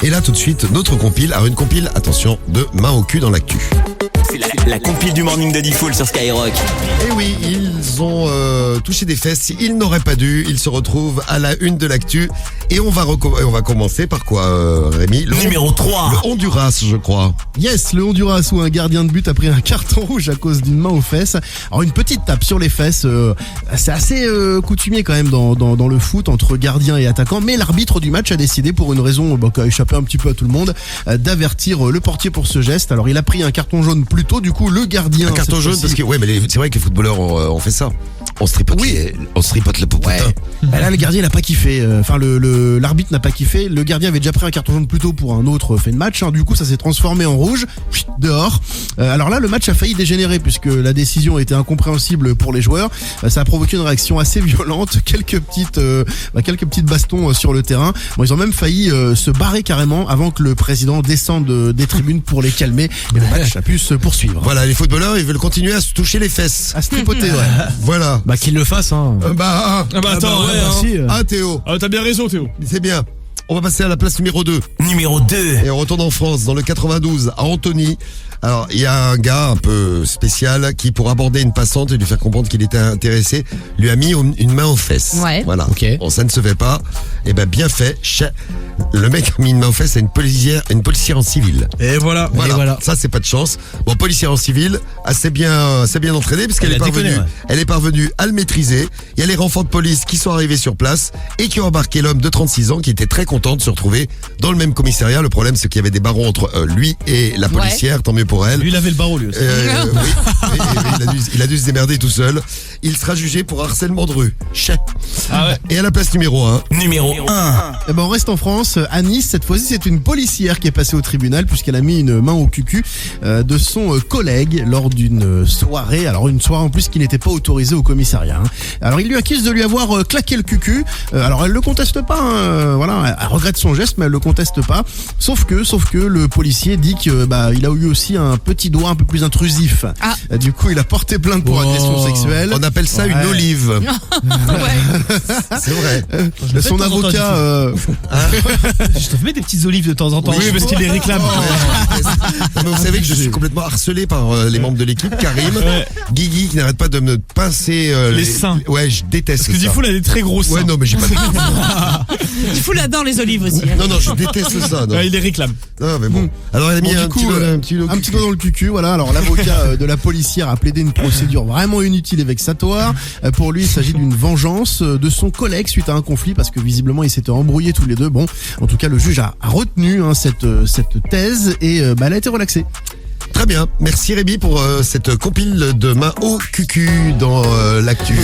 Et là tout de suite, notre compile. Alors une compile, attention, de main au cul dans l'actu. C'est la compile du Morning de Diffoul sur Skyrock. Et oui, ils ont touché des fesses, ils n'auraient pas dû, ils se retrouvent à la une de l'actu. Et on va commencer par quoi, Rémi? Numéro 3. Le Honduras, je crois. Yes, le Honduras où un gardien de but a pris un carton rouge à cause d'une main aux fesses. Alors une petite tape sur les fesses, c'est assez coutumier quand même dans le foot entre gardien et attaquant. Mais l'arbitre du match a décidé, pour une raison qui a échappé un petit peu à tout le monde, d'avertir le portier pour ce geste. Alors il a pris un carton jaune plus tôt, du coup le gardien... Un carton jaune parce que ouais, mais c'est vrai que les footballeurs ont fait ça. On se tripote, on se tripote le popotin. Ouais. Là le gardien il a pas kiffé, enfin l'arbitre n'a pas kiffé. Le gardien avait déjà pris un carton jaune plus tôt pour un autre fait de match, du coup ça s'est transformé en rouge, dehors. Alors là le match a failli dégénérer puisque la décision était incompréhensible pour les joueurs. Ça a provoqué une réaction assez violente, quelques petites bastons sur le terrain. Bon, ils ont même failli se barrer carrément avant que le président descende des tribunes pour les calmer, et le match a pu se poursuivre. Voilà, les footballeurs ils veulent continuer à se toucher les fesses, à se tripoter. Voilà. Bah qu'il le fasse hein. Théo. T'as bien raison Théo. C'est bien. On va passer à la place numéro 2. Numéro 2. Et on retourne en France, dans le 92, à Antony. Alors, il y a un gars un peu spécial qui, pour aborder une passante et lui faire comprendre qu'il était intéressé, lui a mis une main aux fesses. Ouais. Voilà. Ok. Bon, ça ne se fait pas. Eh ben, bien fait. Le mec a mis une main aux fesses à une policière en civil. Et voilà. Ça, c'est pas de chance. Bon, policière en civil, assez bien entraînée, puisqu'elle elle est parvenue à le maîtriser. Il y a les renforts de police qui sont arrivés sur place et qui ont embarqué l'homme de 36 ans qui était très content de se retrouver dans le même commissariat. Le problème, c'est qu'il y avait des barreaux entre lui et la policière. Tant mieux pour elle. Lui, il avait le barreau, lui aussi. Il a dû se démerder tout seul. Il sera jugé pour harcèlement de rue. Ah ouais. Et à la place numéro 1. Numéro 1. Eh ben on reste en France, à Nice. Cette fois-ci, c'est une policière qui est passée au tribunal puisqu'elle a mis une main au cucu de son collègue lors d'une soirée. Alors une soirée en plus qui n'était pas autorisée au commissariat. Alors il lui accuse de lui avoir claqué le cucu. Alors elle le conteste pas. Voilà, elle regrette son geste, mais elle le conteste pas. Sauf que le policier dit que il a eu aussi un petit doigt un peu plus intrusif. Du coup, il a porté plainte pour agression sexuelle. On appelle ça une olive. C'est vrai. Son avocat... Je te mets des petites olives de temps en temps. Oui, parce qu'il les réclame. Mais vous savez que je suis complètement harcelé par les membres de l'équipe. Karim, Guigui qui n'arrête pas de me pincer les seins. Ouais, je déteste ça. Parce que Diffoul a des très gros seins. Ouais, non, mais j'ai pas Diffoul adore les olives aussi. Non, je déteste ça. Non. Ouais, il les réclame. Non, mais bon. Alors, il a mis un petit doigt dans le cucu, voilà. Alors, l'avocat de la policière a plaidé une procédure vraiment inutile et vexatoire. Pour lui, il s'agit d'une vengeance de son collègue suite à un conflit parce que visiblement, ils s'étaient embrouillés tous les deux. Bon, en tout cas, le juge a retenu cette thèse et elle a été relaxée. Très bien. Merci Rémi pour cette compile de main au cucu dans l'actu.